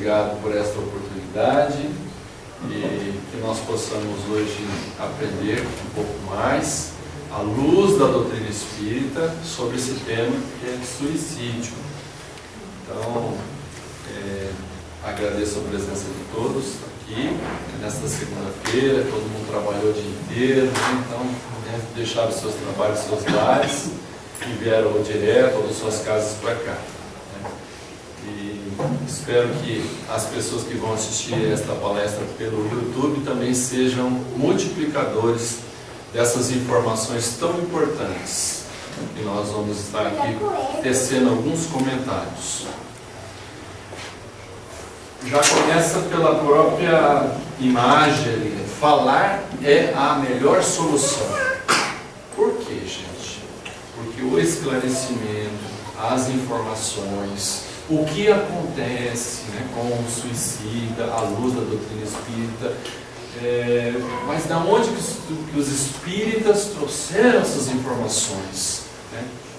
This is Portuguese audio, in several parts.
obrigado por esta oportunidade e que nós possamos hoje aprender um pouco mais à luz da doutrina espírita sobre esse tema que é suicídio. Então, agradeço a presença de todos aqui nesta segunda-feira. Todo mundo trabalhou o dia inteiro, então deixaram seus trabalhos, seus lares e vieram direto ou das suas casas para cá. E espero que as pessoas que vão assistir esta palestra pelo YouTube também sejam multiplicadores dessas informações tão importantes. E nós vamos estar aqui tecendo alguns comentários. Já começa pela própria imagem. Falar é a melhor solução. Por quê, gente? Porque o esclarecimento, as informações, o que acontece, com o suicida, à luz da doutrina espírita, mas da onde que os espíritas trouxeram essas informações?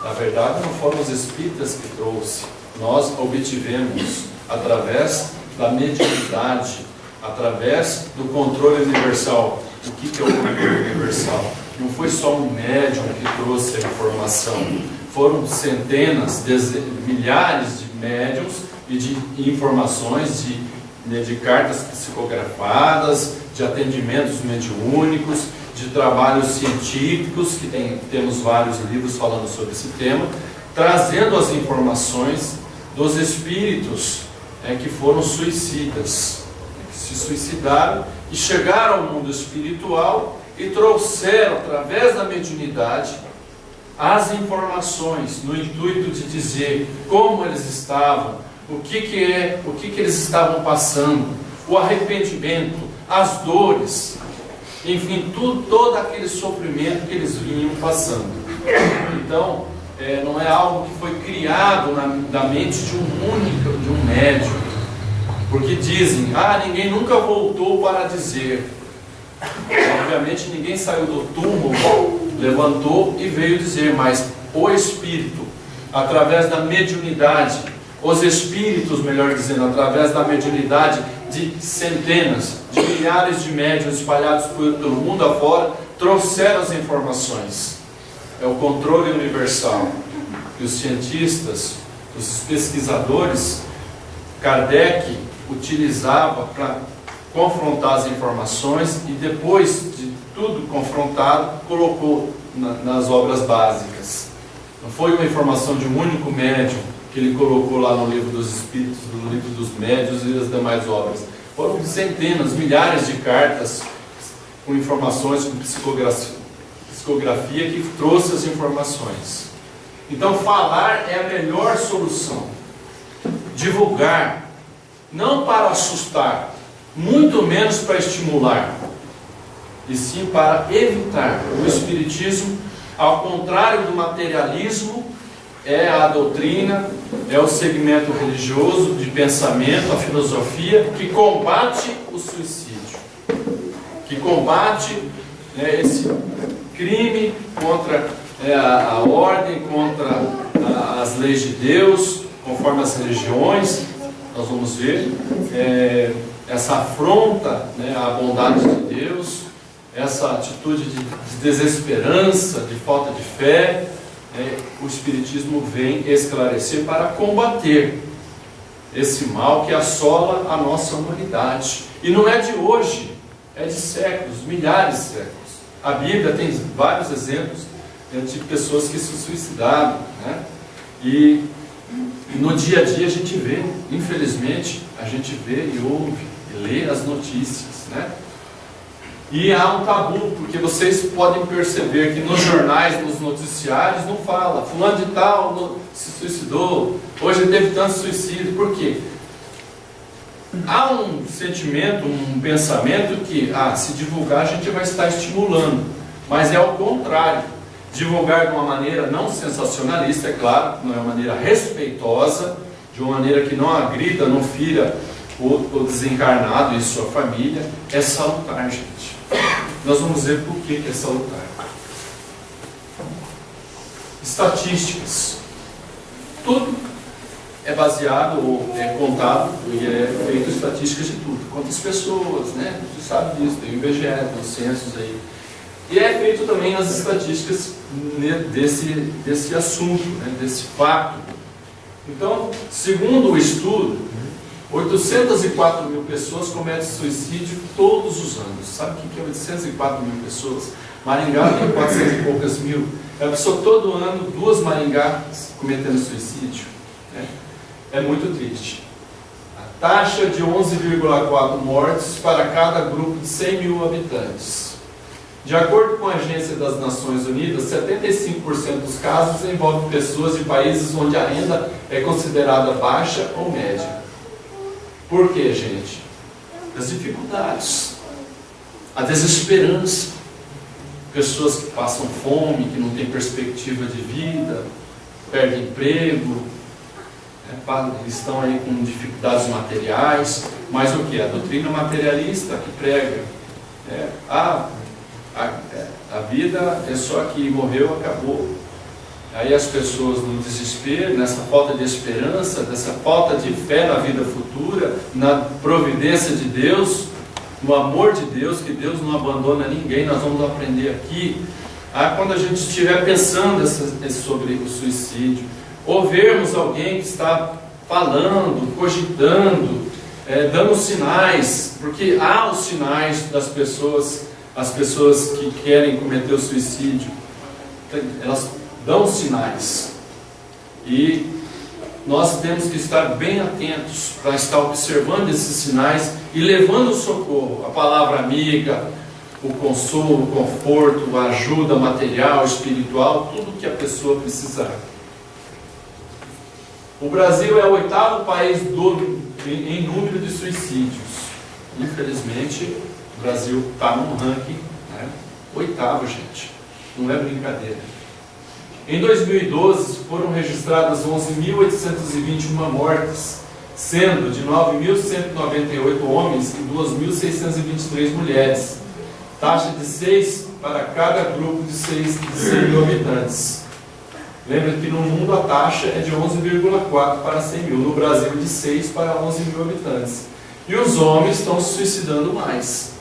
Na verdade, não foram os espíritas que trouxeram. Nós obtivemos através da mediunidade, através do controle universal. O que é o controle universal? Não foi só um médium que trouxe a informação. Foram centenas, milhares de médiums e de informações, de cartas psicografadas, de atendimentos mediúnicos, de trabalhos científicos, que temos vários livros falando sobre esse tema, trazendo as informações dos espíritos que foram suicidas, que se suicidaram e chegaram ao mundo espiritual e trouxeram, através da mediunidade, as informações no intuito de dizer como eles estavam, o que eles estavam passando, o arrependimento, as dores, enfim, todo aquele sofrimento que eles vinham passando. Então, não é algo que foi criado na mente de um médium, porque dizem, ninguém nunca voltou para dizer. Obviamente ninguém saiu do túmulo, levantou e veio dizer, mas o espírito, através da mediunidade, os espíritos, melhor dizendo, através da mediunidade de centenas, de milhares de médiuns espalhados pelo mundo afora, trouxeram as informações. É o controle universal que os cientistas, os pesquisadores, Kardec utilizava para confrontar as informações e depois de tudo confrontado, colocou nas obras básicas. Não foi uma informação de um único médium que ele colocou lá no livro dos espíritos, no livro dos médiuns e as demais obras. Foram centenas, milhares de cartas com informações, com psicografia que trouxe as informações. Então falar é a melhor solução. Divulgar, não para assustar, muito menos para estimular, e sim para evitar. O espiritismo, ao contrário do materialismo, é a doutrina, é o segmento religioso de pensamento, a filosofia que combate o suicídio, que combate esse crime contra a ordem, contra as leis de Deus, conforme as religiões. Nós vamos ver essa afronta à bondade de Deus, essa atitude de desesperança, de falta de fé. O Espiritismo vem esclarecer para combater esse mal que assola a nossa humanidade. E não é de hoje, é de séculos, milhares de séculos. A Bíblia tem vários exemplos de pessoas que se suicidaram, E no dia a dia a gente vê, infelizmente, a gente vê e ouve e lê as notícias, E há um tabu, porque vocês podem perceber que nos jornais, nos noticiários, não fala, fulano de tal se suicidou, hoje teve tanto suicídio. Por quê? Há um sentimento, um pensamento que, se divulgar a gente vai estar estimulando, mas é o contrário. Divulgar de uma maneira não sensacionalista, é claro, de uma maneira respeitosa, de uma maneira que não agrida, não fira o desencarnado e sua família, é salutar, gente. Nós vamos ver por que é salutar. Estatísticas. é baseado ou é contado e é feito estatísticas de tudo. Quantas pessoas, né? Você sabe disso, tem o IBGE, tem os censos aí. E é feito também as estatísticas desse assunto, né? Desse fato. Então, segundo o estudo, 804 mil pessoas cometem suicídio todos os anos. Sabe o que é 804 mil pessoas? Maringá tem 400 e poucas mil. É a pessoa todo ano, 2 Maringá cometendo suicídio. Né? É muito triste. A taxa de 11,4 mortes para cada grupo de 100 mil habitantes. De acordo com a Agência das Nações Unidas, 75% dos casos envolvem pessoas de países onde a renda é considerada baixa ou média. Por quê, gente? As dificuldades, a desesperança, pessoas que passam fome, que não têm perspectiva de vida, perdem emprego, estão aí com dificuldades materiais, mas o que? A doutrina materialista que prega a vida é só que morreu, acabou. Aí as pessoas no desespero, nessa falta de esperança, nessa falta de fé na vida futura, na providência de Deus, no amor de Deus, que Deus não abandona ninguém. Nós vamos aprender aqui, quando a gente estiver pensando sobre o suicídio, ou vermos alguém que está falando, cogitando, dando sinais, porque há os sinais das pessoas, as pessoas que querem cometer o suicídio, elas dão sinais, e nós temos que estar bem atentos para estar observando esses sinais e levando o socorro, a palavra amiga, o consolo, o conforto, a ajuda material, espiritual, tudo que a pessoa precisar. O Brasil é o 8º país em número de suicídios. Infelizmente, o Brasil está num ranking, né? 8º, gente, não é brincadeira. Em 2012, foram registradas 11.821 mortes, sendo de 9.198 homens e 2.623 mulheres. Taxa de 6 para cada grupo de 100 mil habitantes. Lembra que no mundo a taxa é de 11,4 para 100 mil. No Brasil, de 6 para 11 mil habitantes. E os homens estão se suicidando mais.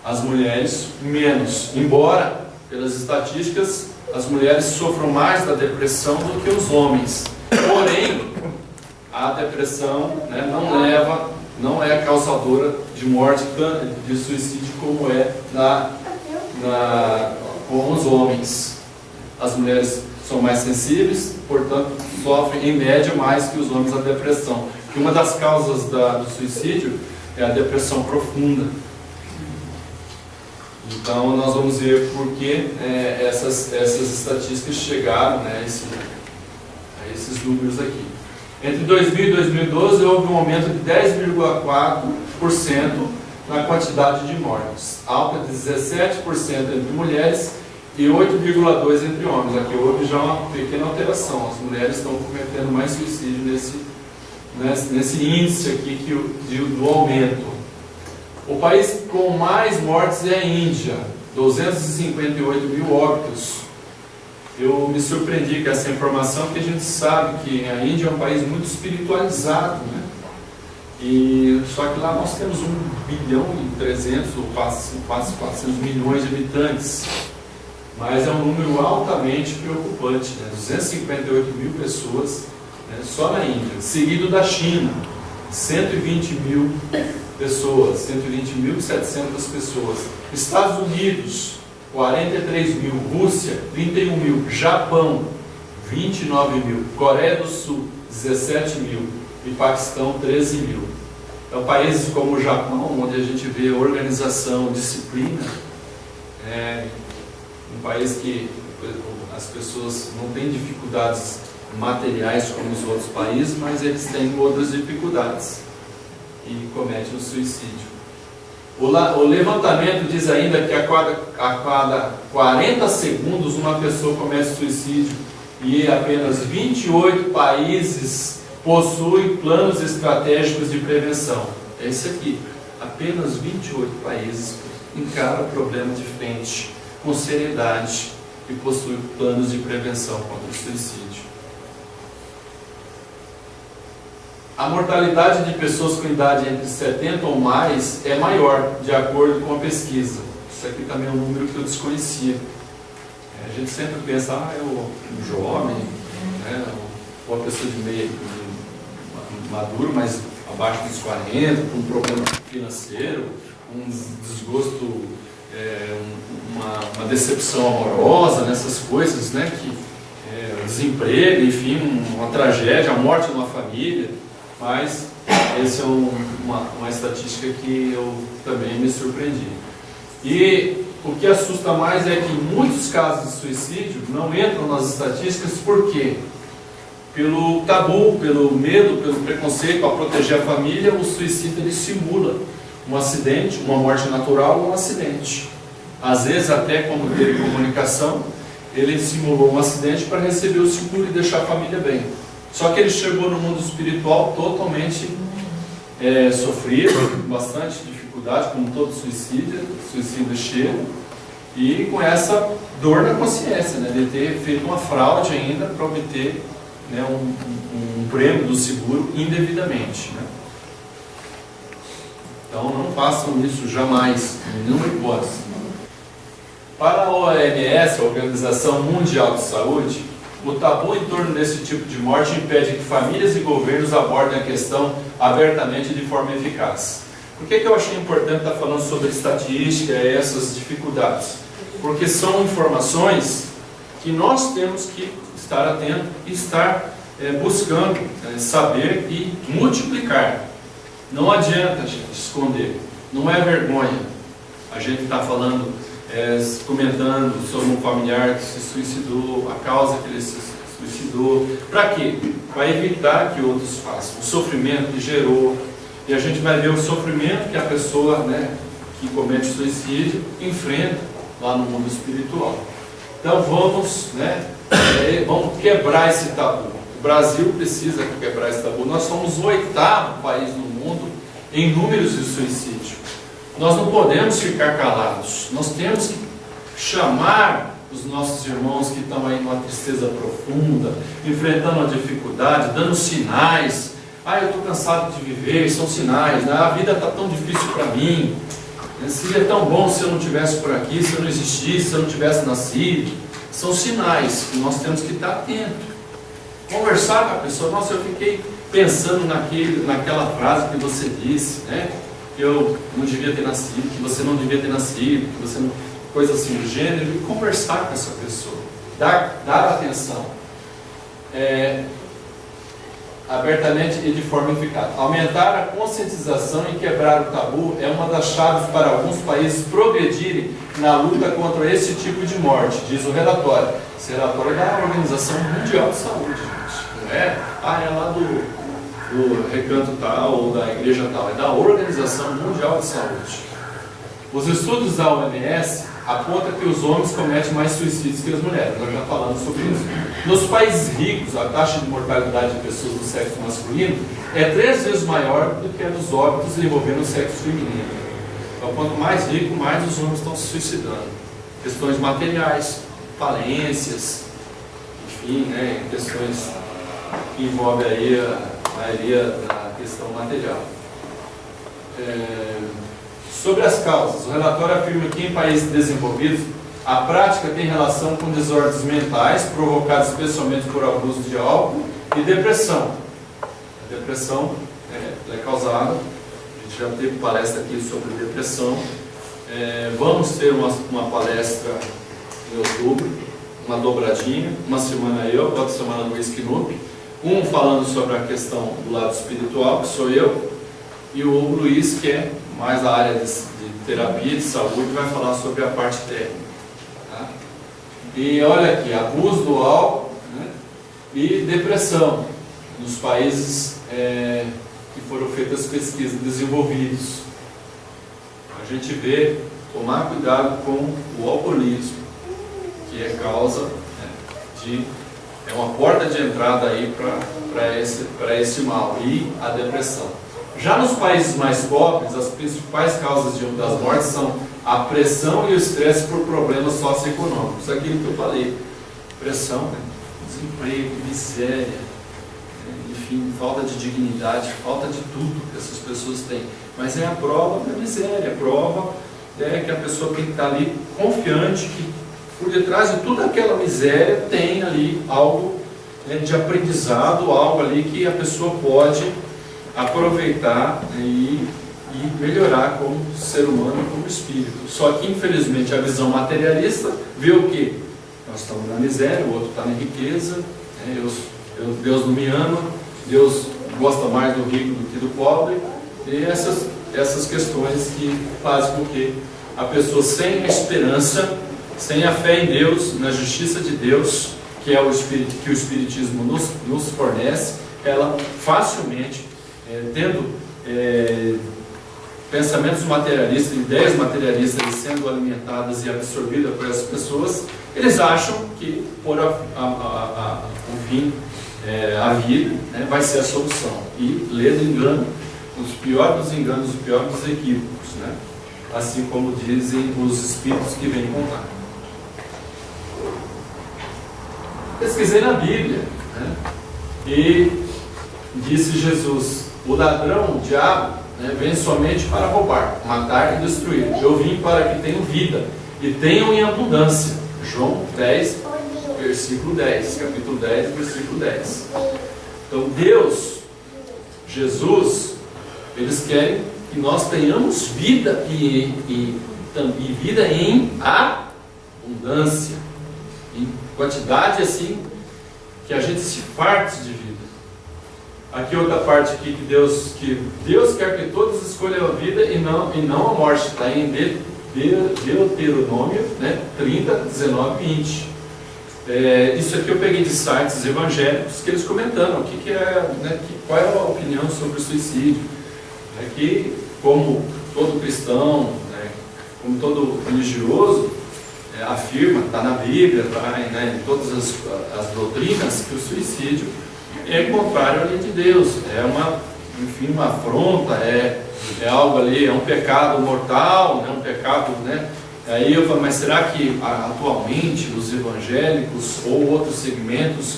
As mulheres, menos. Embora, pelas estatísticas, as mulheres sofram mais da depressão do que os homens. Porém, a depressão, né, não é causadora de morte, de suicídio, como é com os homens. As mulheres são mais sensíveis, portanto, sofrem em média mais que os homens a depressão. Porque uma das causas do suicídio é a depressão profunda. Então, nós vamos ver por que essas estatísticas chegaram, né, a esses números aqui. Entre 2000 e 2012, houve um aumento de 10,4% na quantidade de mortes, alta de 17% entre mulheres e 8,2% entre homens. Aqui houve já uma pequena alteração, as mulheres estão cometendo mais suicídio nesse índice aqui do aumento. O país com mais mortes é a Índia, 258 mil óbitos. Eu me surpreendi com essa informação, porque a gente sabe que a Índia é um país muito espiritualizado, né? Só que lá nós temos 1,3 bilhão ou quase 400 milhões de habitantes. Mas é um número altamente preocupante, né? 258 mil pessoas, né, só na Índia, seguido da China, 120 mil pessoas, 120.700 pessoas. Estados Unidos, 43 mil. Rússia, 31 mil. Japão, 29 mil. Coreia do Sul, 17 mil. E Paquistão, 13 mil. Então, países como o Japão, onde a gente vê organização, disciplina, um país que as pessoas não têm dificuldades materiais como os outros países, mas eles têm outras dificuldades e cometem o suicídio. O levantamento diz ainda que a cada 40 segundos uma pessoa comete suicídio, e apenas 28 países possuem planos estratégicos de prevenção. É isso aqui, apenas 28 países encaram o problema de frente, com seriedade, e possuem planos de prevenção contra o suicídio. a mortalidade de pessoas com idade entre 70 ou mais é maior, de acordo com a pesquisa. Isso aqui também é um número que eu desconhecia. A gente sempre pensa, um jovem, né, ou uma pessoa de meio maduro, mas abaixo dos 40, com um problema financeiro, um desgosto, uma decepção amorosa, nessas coisas, né, desemprego, enfim, uma tragédia, a morte de uma família. Mas essa é uma estatística que eu também me surpreendi. E o que assusta mais é que muitos casos de suicídio não entram nas estatísticas. Por quê? Pelo tabu, pelo medo, pelo preconceito, para proteger a família, o suicídio ele simula um acidente, uma morte natural ou um acidente. Às vezes, até como teve comunicação, ele simulou um acidente para receber o seguro e deixar a família bem. Só que ele chegou no mundo espiritual totalmente sofrido, com bastante dificuldade, como todo suicídio chega, e com essa dor na consciência, né, de ter feito uma fraude ainda para obter, né, um prêmio do seguro indevidamente, né? Então não façam isso jamais, em nenhuma hipótese. Para a OMS, a Organização Mundial de Saúde, o tabu em torno desse tipo de morte impede que famílias e governos abordem a questão abertamente de forma eficaz. Por que eu achei importante estar falando sobre estatística e essas dificuldades? Porque são informações que nós temos que estar atentos e estar buscando saber e multiplicar. Não adianta, gente, esconder. Não é vergonha. A gente está falando, comentando sobre um familiar que se suicidou, a causa que ele se suicidou. Para quê? Para evitar que outros façam. O sofrimento que gerou. E a gente vai ver o sofrimento que a pessoa, né, que comete suicídio enfrenta lá no mundo espiritual. Então vamos quebrar esse tabu. O Brasil precisa quebrar esse tabu. Nós somos o 8º país no mundo em números de suicídio. Nós não podemos ficar calados. Nós temos que chamar os nossos irmãos que estão aí numa tristeza profunda, enfrentando a dificuldade, dando sinais. Eu estou cansado de viver, são sinais, né? A vida está tão difícil para mim. Seria tão bom se eu não estivesse por aqui, se eu não existisse, se eu não tivesse nascido. São sinais que nós temos que estar atentos. Conversar com a pessoa. Nossa, eu fiquei pensando naquela frase que você disse, né? Que eu não devia ter nascido, que você não devia ter nascido, que você não... coisa assim do gênero. E conversar com essa pessoa. Dar atenção. Abertamente e de forma eficaz. Aumentar a conscientização e quebrar o tabu é uma das chaves para alguns países progredirem na luta contra esse tipo de morte, diz o relatório. Esse relatório é da Organização Mundial de Saúde, gente. Não é lá do recanto tal ou da igreja tal, é da Organização Mundial de Saúde. Os estudos da OMS apontam que os homens cometem mais suicídios que as mulheres. Nós já falamos sobre isso. Nos países ricos, a taxa de mortalidade de pessoas do sexo masculino é 3 vezes maior do que a dos óbitos envolvendo o sexo feminino. Então, quanto mais rico, mais os homens estão se suicidando. Questões materiais, falências, enfim, né, questões que envolvem aí a maioria da questão material. Sobre as causas, o relatório afirma que em países desenvolvidos a prática tem relação com desordens mentais provocadas especialmente por abuso de álcool e depressão. A depressão é causada, a gente já teve palestra aqui sobre depressão. Vamos ter uma palestra em outubro, uma dobradinha, uma semana eu, outra semana no Esquinup, um falando sobre a questão do lado espiritual, que sou eu, e o Hugo Luiz, que é mais a área de terapia, de saúde, vai falar sobre a parte técnica. Tá? E olha aqui, abuso do álcool, né, e depressão nos países que foram feitas pesquisas desenvolvidos. A gente vê, tomar cuidado com o alcoolismo, que é causa, né, é uma porta de entrada aí para esse mal, e a depressão. Já nos países mais pobres, as principais causas das mortes são a pressão e o estresse por problemas socioeconômicos. Aquilo que eu falei, pressão, né? Desemprego, miséria, enfim, falta de dignidade, falta de tudo que essas pessoas têm. Mas é a prova da miséria, a prova que a pessoa tem que estar ali confiante que por detrás de toda aquela miséria tem ali algo de aprendizado, algo ali que a pessoa pode aproveitar e melhorar como ser humano, como espírito. Só que infelizmente a visão materialista vê o quê? Nós estamos na miséria, o outro está na riqueza, Deus não me ama, Deus gosta mais do rico do que do pobre, e essas questões que fazem com que a pessoa sem a esperança, sem a fé em Deus, na justiça de Deus, que é o Espírito, que o Espiritismo nos fornece, ela facilmente, tendo pensamentos materialistas, ideias materialistas sendo alimentadas e absorvidas por essas pessoas, eles acham que por o fim, a vida, vai ser a solução. E lê do engano, os piores dos enganos, os piores dos equívocos, assim como dizem os espíritos que vêm contar. Pesquisei na Bíblia, e disse Jesus: o ladrão, o diabo, vem somente para roubar, matar e destruir. Eu vim para que tenham vida e tenham em abundância. João 10, versículo 10, capítulo 10, versículo 10. Então Deus, Jesus, eles querem que nós tenhamos vida e vida em abundância, em quantidade assim que a gente se farte de vida. Aqui outra parte aqui que Deus quer que todos escolham a vida e não a morte. Está em Deuteronômio 30, 19 e 20. Isso aqui eu peguei de sites evangélicos que eles comentaram qual é a opinião sobre o suicídio. Que como todo cristão, como todo religioso, afirma, está na Bíblia, está em todas as doutrinas, que o suicídio é contrário à lei de Deus, é uma afronta, é algo ali, é um pecado mortal, um pecado, Aí eu falo, mas será que atualmente os evangélicos ou outros segmentos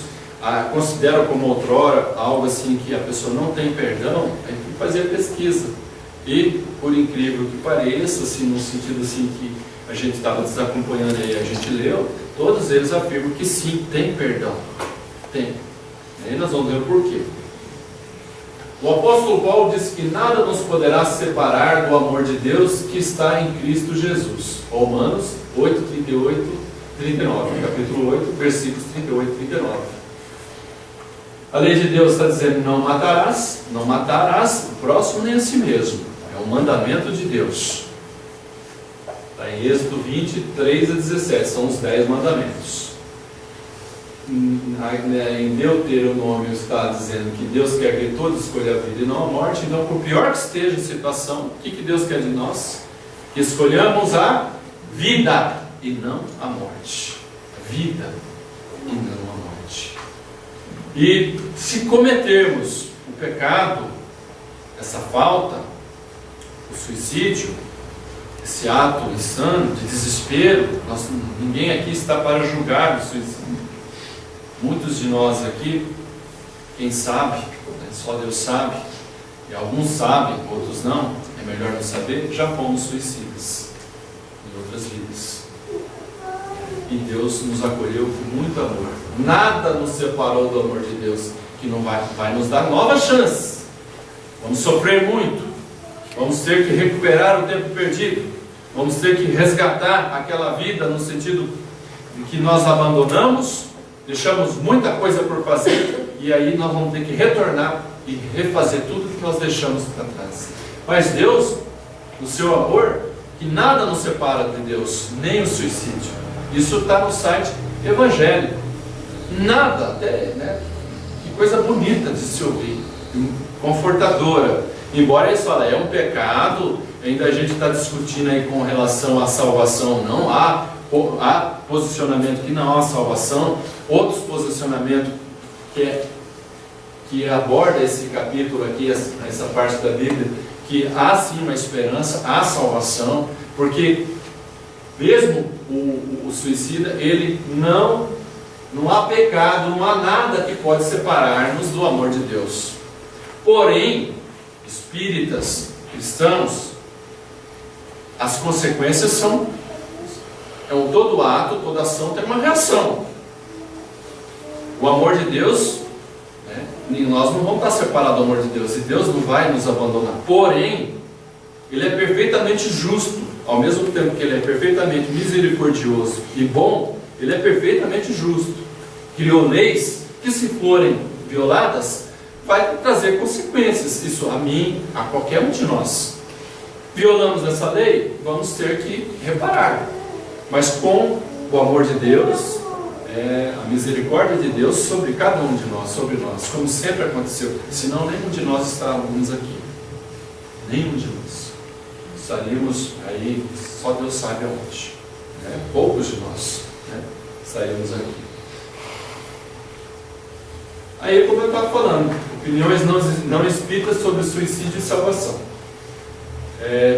consideram como outrora algo assim que a pessoa não tem perdão? Aí tem que fazer a pesquisa. E, por incrível que pareça, assim, no sentido assim que a gente estava desacompanhando aí, a gente leu, todos eles afirmam que sim, tem perdão. Tem. Aí nós vamos ver o porquê. O apóstolo Paulo disse que nada nos poderá separar do amor de Deus que está em Cristo Jesus. Romanos 8, 38, 39. Capítulo 8, versículos 38 e 39. A lei de Deus está dizendo: não matarás o próximo nem a si mesmo. É um mandamento de Deus. Está em Êxodo 20, 3 a 17. São os 10 mandamentos. Em Deuteronômio está dizendo que Deus quer que todos escolham a vida e não a morte. Então, por pior que esteja a situação, o que Deus quer de nós? Que escolhamos a vida e não a morte. A vida e não a morte. E se cometermos o pecado, essa falta, o suicídio, esse ato insano de desespero, ninguém aqui está para julgar o suicídio. Muitos de nós aqui, quem sabe, só Deus sabe, e alguns sabem, outros não, é melhor não saber, já fomos suicidas em outras vidas. E Deus nos acolheu com muito amor. Nada nos separou do amor de Deus, que não vai nos dar novas chances. Vamos sofrer muito, vamos ter que recuperar o tempo perdido, vamos ter que resgatar aquela vida no sentido de que nós abandonamos, deixamos muita coisa por fazer, e aí nós vamos ter que retornar e refazer tudo que nós deixamos para trás. Mas Deus, no seu amor, que nada nos separa de Deus, nem o suicídio. Isso está no site evangélico. Nada, até, que coisa bonita de se ouvir, confortadora. Embora eles falem, é um pecado, ainda a gente está discutindo aí com relação à salvação ou não, há posicionamento que não há salvação, outros posicionamentos que aborda esse capítulo aqui, essa parte da Bíblia, que há sim uma esperança, há salvação, porque mesmo o suicida, ele não Não há pecado, não há nada que pode separar-nos do amor de Deus. Porém, espíritas, cristãos, as consequências são... todo ato, toda ação tem uma reação. O amor de Deus, nós não vamos estar separados do amor de Deus, e Deus não vai nos abandonar. Porém, Ele é perfeitamente justo. Ao mesmo tempo que Ele é perfeitamente misericordioso e bom, Ele é perfeitamente justo. Criou leis que, se forem violadas, vai trazer consequências. Isso a mim, a qualquer um de nós. Violamos essa lei, vamos ter que reparar. Mas com o amor de Deus, a misericórdia de Deus sobre cada um de nós, sobre nós, como sempre aconteceu. Senão nenhum de nós estávamos aqui. Nenhum de nós. Estaríamos aí, só Deus sabe aonde. Poucos de nós estaríamos aqui. Aí, como eu estava falando, opiniões não espíritas sobre suicídio e salvação.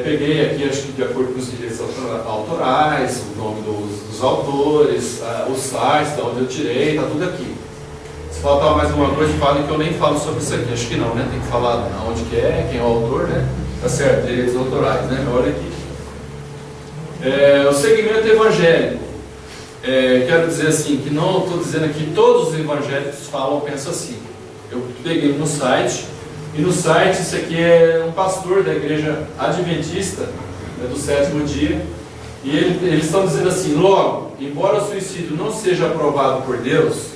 Peguei aqui, acho que de acordo com os direitos autorais, o nome dos autores, os sites, de onde eu tirei, está tudo aqui. Se faltar mais alguma coisa, falem que eu nem falo sobre isso aqui. Acho que não, né? Tem que falar onde que é, quem é o autor, né? Tá certo, direitos autorais, né? Olha aqui. O segmento evangélico. Quero dizer assim, que não estou dizendo aqui todos os evangélicos pensam assim. Eu peguei no site, e no site, isso aqui é um pastor da igreja adventista, do sétimo dia, e eles estão dizendo assim: logo, embora o suicídio não seja aprovado por Deus,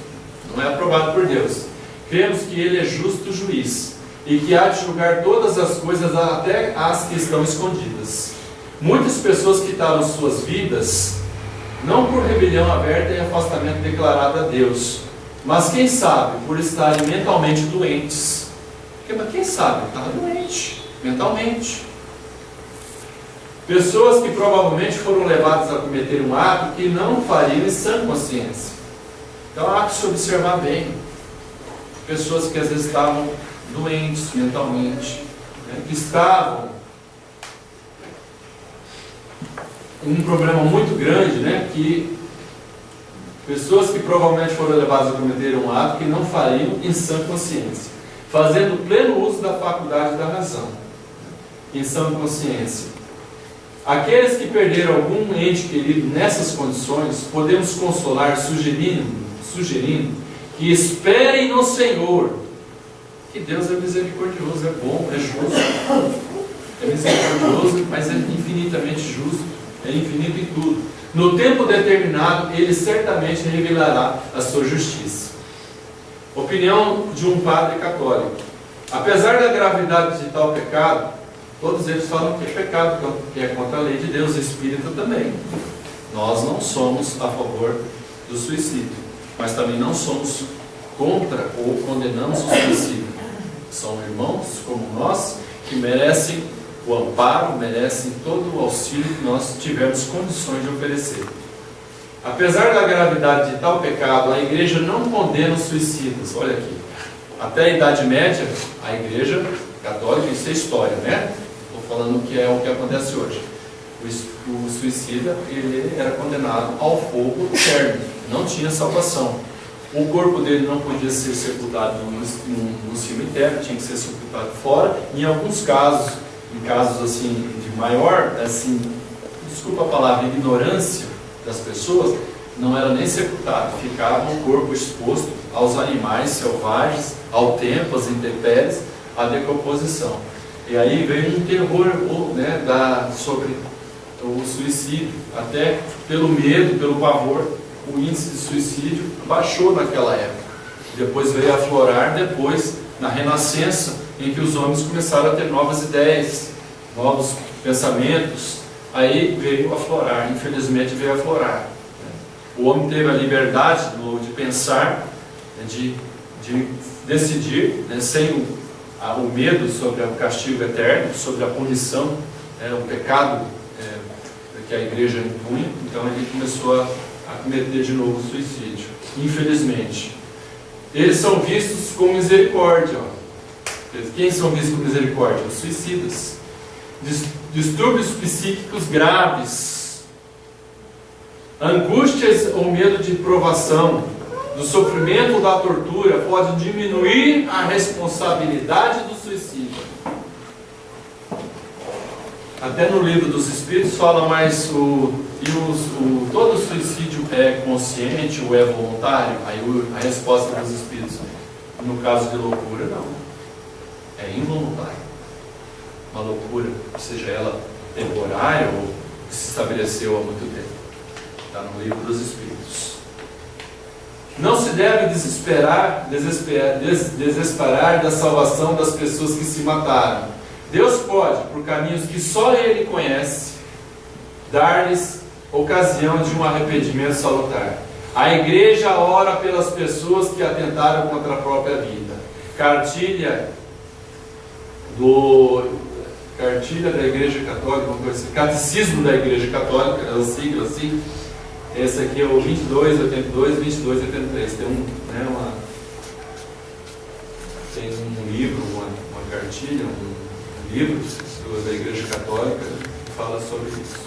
não é aprovado por Deus, cremos que Ele é justo juiz, e que há de julgar todas as coisas, até as que estão escondidas. Muitas pessoas quitaram suas vidas, não por rebelião aberta e afastamento declarado a Deus, mas quem sabe, por estarem mentalmente doentes. Mas quem sabe, estava doente, mentalmente. Pessoas que provavelmente foram levadas a cometer um ato que não fariam em sã consciência. Então há que se observar bem. Pessoas que às vezes estavam doentes mentalmente, que estavam com um problema muito grande, que pessoas que provavelmente foram levadas a cometer um ato que não fariam em sã consciência, fazendo pleno uso da faculdade da razão, em sã consciência. Aqueles que perderam algum ente querido nessas condições, podemos consolar sugerindo que esperem no Senhor, que Deus é misericordioso, é bom, é justo, é misericordioso, mas é infinitamente justo, é infinito em tudo. No tempo determinado, Ele certamente revelará a sua justiça. Opinião de um padre católico. Apesar da gravidade de tal pecado, todos eles falam que é pecado, que é contra a lei de Deus, espírita também. Nós não somos a favor do suicídio, mas também não somos contra ou condenamos o suicídio. São irmãos como nós que merecem o amparo, merecem todo o auxílio que nós tivermos condições de oferecer. Apesar da gravidade de tal pecado, a igreja não condena os suicidas. Olha aqui, até a Idade Média, a igreja católica, isso é história, né? Estou falando que é o que acontece hoje. O suicida, ele era condenado ao fogo eterno, não tinha salvação. O corpo dele não podia ser sepultado no cemitério, tinha que ser sepultado fora. Em alguns casos, em casos assim de maior, assim, desculpa a palavra, ignorância das pessoas, não era nem sepultado, ficava o corpo exposto aos animais selvagens, ao tempo, às intempéries, à decomposição. E aí veio um terror sobre o suicídio, até pelo medo, pelo pavor, o índice de suicídio baixou naquela época. Depois veio a aflorar, depois, na Renascença, em que os homens começaram a ter novas ideias, novos pensamentos, aí veio a aflorar, infelizmente veio a aflorar. O homem teve a liberdade de pensar, de decidir, sem o medo sobre o castigo eterno, sobre a punição, o pecado que a igreja impunha. Então ele começou a cometer de novo o suicídio, infelizmente. Eles são vistos com misericórdia. Quem são vistos com misericórdia? Os suicidas. Distúrbios psíquicos graves, angústias ou medo de provação, do sofrimento ou da tortura pode diminuir a responsabilidade do suicida. Até no livro dos Espíritos fala, mas todo suicídio é consciente ou é voluntário? Aí a resposta dos Espíritos, no caso de loucura, não. É involuntário. Uma loucura, seja ela temporária ou que se estabeleceu há muito tempo. Está no livro dos Espíritos. Não se deve desesperar da salvação das pessoas que se mataram. Deus pode, por caminhos que só Ele conhece, dar-lhes ocasião de um arrependimento salutar. A igreja ora pelas pessoas que atentaram contra a própria vida. Cartilha da Igreja Católica, uma coisa assim, Catecismo da Igreja Católica, é a sigla assim. Esse aqui é o 2282, 2283. Tem um livro, uma cartilha, um livro da Igreja Católica que fala sobre isso.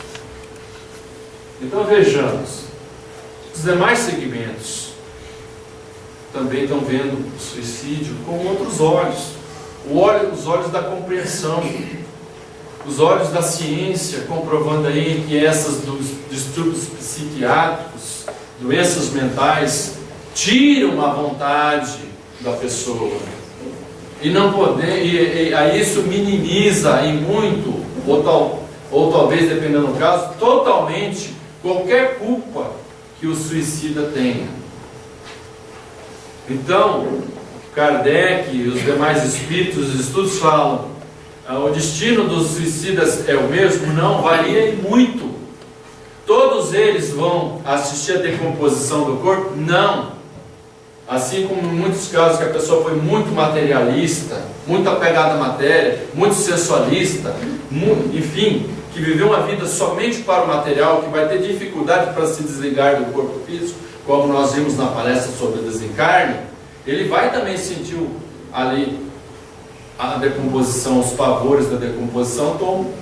Então vejamos, os demais segmentos também estão vendo o suicídio com outros olhos. Os olhos da compreensão, os olhos da ciência, comprovando aí que esses distúrbios psiquiátricos, doenças mentais, tiram a vontade da pessoa. E não poder, e aí isso minimiza em muito, ou talvez, dependendo do caso, totalmente qualquer culpa que o suicida tenha. Então, Kardec e os demais espíritos, os estudos falam, o destino dos suicidas é o mesmo? Não, varia muito. Todos eles vão assistir a decomposição do corpo? Não. Assim como em muitos casos que a pessoa foi muito materialista, muito apegada à matéria, muito sensualista, enfim, que viveu uma vida somente para o material, que vai ter dificuldade para se desligar do corpo físico, como nós vimos na palestra sobre o desencarne, ele vai também sentir ali a decomposição, os pavores da decomposição,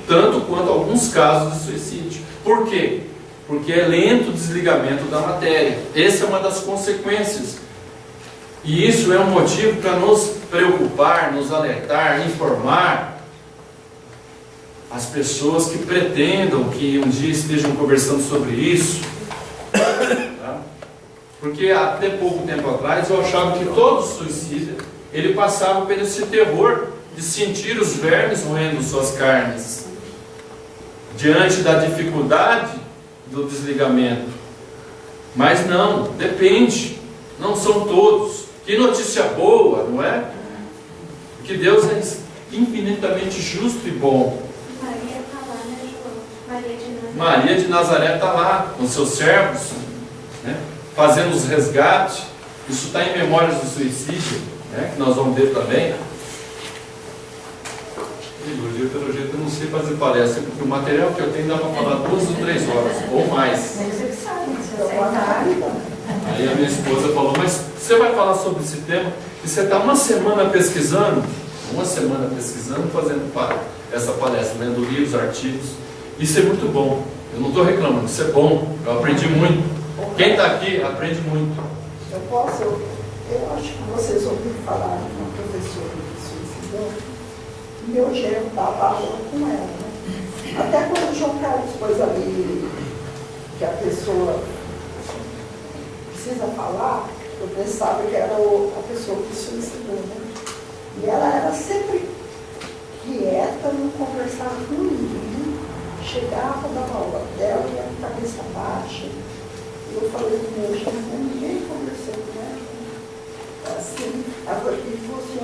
tanto quanto alguns casos de suicídio. Por quê? Porque é lento o desligamento da matéria. Essa é uma das consequências. E isso é um motivo para nos preocupar, nos alertar, informar as pessoas que pretendam que um dia estejam conversando sobre isso. Tá? Porque até pouco tempo atrás eu achava que todo suicida, ele passava por esse terror de sentir os vermes roendo suas carnes, diante da dificuldade do desligamento. Mas não, depende, não são todos. Que notícia boa, não é? Que Deus é infinitamente justo e bom. Maria está lá, né, João? Maria de Nazaré está lá, com seus servos, né, fazendo os resgates. Isso está em Memórias do Suicídio, né, que nós vamos ver também. Pelo jeito eu não sei fazer palestra, porque o material que eu tenho dá para falar 2 ou 3 horas, ou mais. Aí a minha esposa falou, mas você vai falar sobre esse tema e você está uma semana pesquisando, fazendo essa palestra, lendo livros, artigos. Isso é muito bom, eu não estou reclamando, isso é bom, eu aprendi muito. Quem está aqui aprende muito. Eu acho que vocês ouviram falar de uma professora que se suicidou, e meu genro dava aula com ela, né? Até quando o João Carlos pôs ali que a pessoa precisa falar, eu pensava que era a pessoa que se suicidou, né? E ela era sempre quieta, não conversava com ninguém, chegava, dava aula dela, ia com a cabeça baixa. E eu falei com meu genro, ninguém conversou com ela. Assim,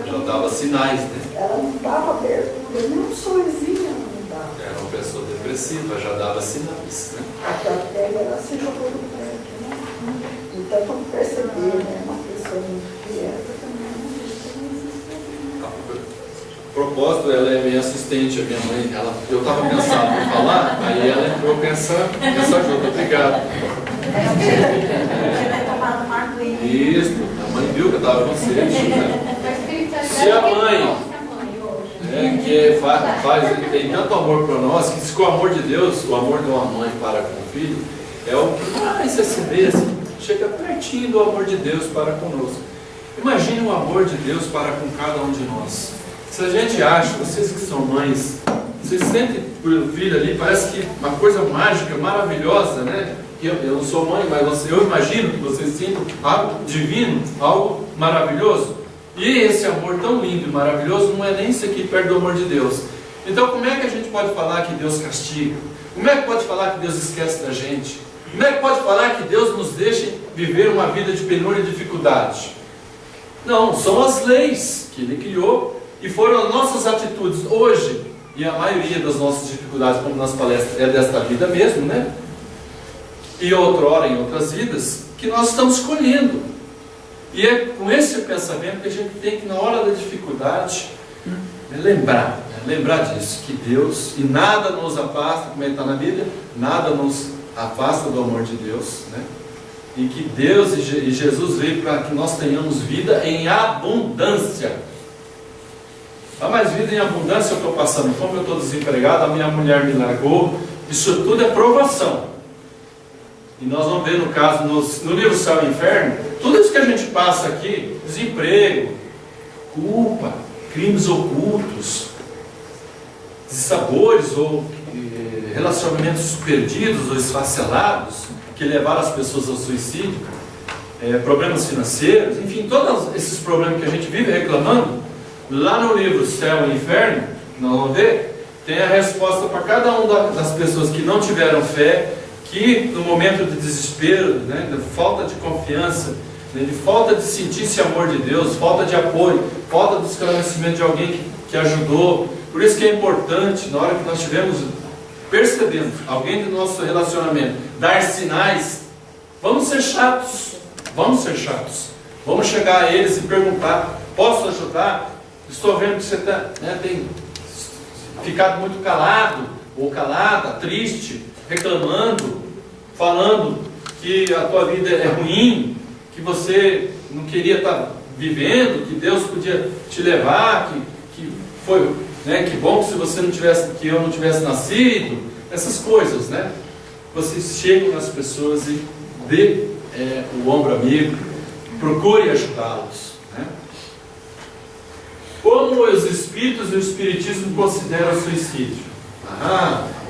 Já dava sinais, né? Ela não dava abertura, nem um sorrisinho ela não dava. Era uma pessoa depressiva, já dava sinais, né? Aquela pele, ela se jogou no prédio, né? Então, quando perceber, né, uma pessoa muito quieta também, A propósito, ela é minha assistente, a minha mãe. Eu estava pensando em falar, aí ela entrou pensando junto. Obrigado. Isso, a mãe viu que eu estava com sede, né? Se a mãe que tem tanto amor por nós, que o amor de Deus, o amor de uma mãe para com o filho, é o que mais se vê assim. chega pertinho do amor de Deus para conosco. Imagine o amor de Deus para com cada um de nós. Se a gente acha, vocês que são mães, vocês sentem pelo filho ali, parece que uma coisa mágica, maravilhosa, né? Eu não sou mãe, mas eu imagino que vocês sintam algo divino, algo maravilhoso. E esse amor tão lindo e maravilhoso não é nem isso aqui perto do amor de Deus. Então como é que a gente pode falar que Deus castiga? Como é que pode falar que Deus esquece da gente? Como é que pode falar que Deus nos deixa viver uma vida de penúria e dificuldade? Não, são as leis que Ele criou e foram as nossas atitudes hoje. E a maioria das nossas dificuldades, como nas palestras, é desta vida mesmo, né? E outrora em outras vidas, que nós estamos escolhendo. E é com esse pensamento que a gente tem que, na hora da dificuldade, lembrar disso, que Deus, e nada nos afasta, como está na Bíblia, nada nos afasta do amor de Deus, né? E que Deus e Jesus veio para que nós tenhamos vida em abundância. Ah, mas vida em abundância, eu estou passando fome, eu estou desempregado, a minha mulher me largou, isso tudo é provação. E nós vamos ver no caso, no livro Céu e Inferno, tudo isso que a gente passa aqui, desemprego, culpa, crimes ocultos, dissabores ou relacionamentos perdidos ou esfacelados, que levaram as pessoas ao suicídio, problemas financeiros, enfim, todos esses problemas que a gente vive reclamando, lá no livro Céu e Inferno, nós vamos ver, tem a resposta para cada uma das pessoas que não tiveram fé, que no momento de desespero, né, de falta de confiança, né, de falta de sentir esse amor de Deus, falta de apoio, falta do esclarecimento de alguém que ajudou. Por isso que é importante, na hora que nós percebemos alguém do nosso relacionamento dar sinais, vamos ser chatos, vamos chegar a eles e perguntar: posso ajudar? Estou vendo que você tem ficado muito calado ou calada, triste, reclamando, falando que a tua vida é ruim, que você não queria estar vivendo, que Deus podia te levar, que foi, né, que bom se você não tivesse, que eu não tivesse nascido, essas coisas, né? Vocês chegam nas pessoas e dê o ombro amigo, procure ajudá-los, né? Como os espíritos e o espiritismo consideram o suicídio?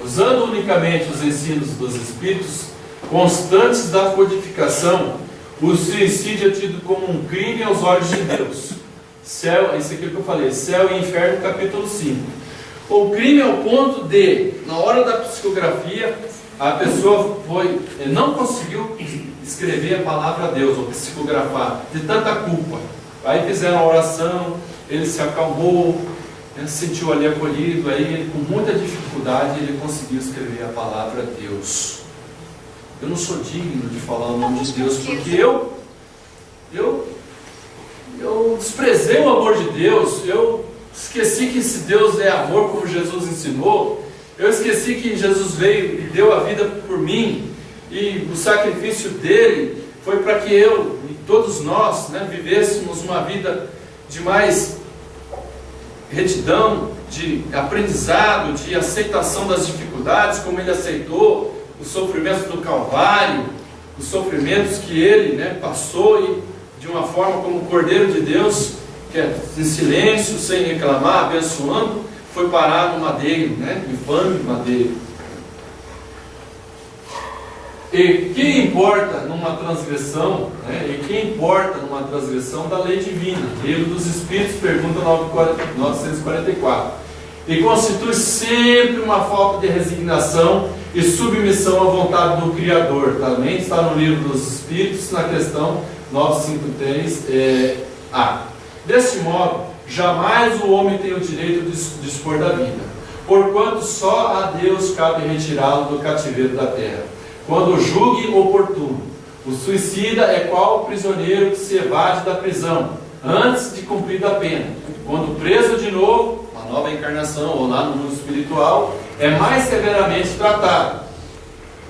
Usando unicamente os ensinos dos espíritos constantes da codificação, o suicídio é tido como um crime aos olhos de Deus. Céu, isso aqui que eu falei, Céu e Inferno, capítulo 5. O crime é o ponto de, na hora da psicografia, a pessoa não conseguiu escrever a palavra a Deus, ou psicografar, de tanta culpa. Aí fizeram a oração, ele se acalmou, se sentiu ali acolhido, aí ele, com muita dificuldade, ele conseguiu escrever a palavra Deus. Eu não sou digno de falar o nome de Deus, porque eu desprezei o amor de Deus, eu esqueci que esse Deus é amor, como Jesus ensinou, eu esqueci que Jesus veio e deu a vida por mim, e o sacrifício dele foi para que eu e todos nós, né, vivêssemos uma vida de mais retidão, de aprendizado, de aceitação das dificuldades, como ele aceitou os sofrimentos do Calvário, os sofrimentos que ele, né, passou, e de uma forma como o Cordeiro de Deus, que é em silêncio, sem reclamar, abençoando, foi parar no madeiro, né, infame madeiro. E que importa numa transgressão, né, da lei divina? Livro dos Espíritos, pergunta 944. E constitui sempre uma falta de resignação e submissão à vontade do Criador. Também está no Livro dos Espíritos, na questão 953A. Deste modo, jamais o homem tem o direito de dispor da vida, porquanto só a Deus cabe retirá-lo do cativeiro da terra, quando julgue oportuno. O suicida é qual prisioneiro que se evade da prisão antes de cumprir a pena. Quando preso de novo, uma nova encarnação ou lá no mundo espiritual, é mais severamente tratado.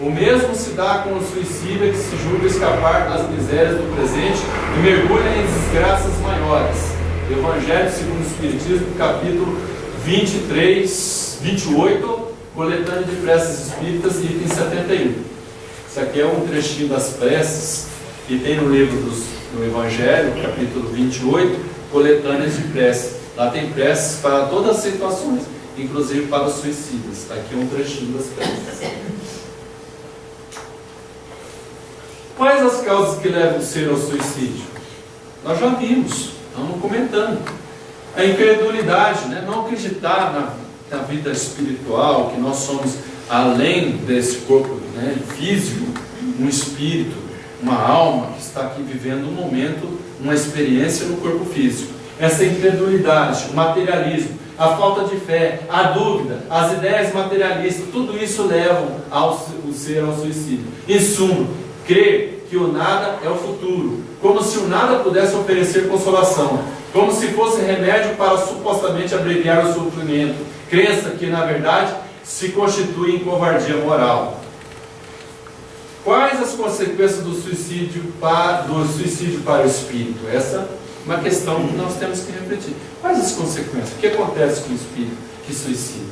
O mesmo se dá com o suicida que se julga escapar das misérias do presente e mergulha em desgraças maiores. Evangelho segundo o Espiritismo, capítulo 28, coletânea de preces espíritas, item 71. Isso aqui é um trechinho das preces E tem no livro do Evangelho, capítulo 28, coletâneas de prece. Lá tem preces para todas as situações, inclusive para os suicidas. Está aqui um trechinho das preces. Quais as causas que levam o ser ao suicídio? Nós já vimos, estamos comentando. A incredulidade, né? Não acreditar na vida espiritual, que nós somos além desse corpo, né, físico, um espírito, uma alma que está aqui vivendo um momento, uma experiência no corpo físico. Essa incredulidade, o materialismo, a falta de fé, a dúvida, as ideias materialistas, tudo isso levam o ser ao suicídio. Em suma, crer que o nada é o futuro, como se o nada pudesse oferecer consolação, como se fosse remédio para supostamente abreviar o sofrimento, crença que na verdade se constitui em covardia moral. Quais as consequências do suicídio para o espírito? Essa é uma questão que nós temos que refletir. Quais as consequências? O que acontece com o espírito que suicida?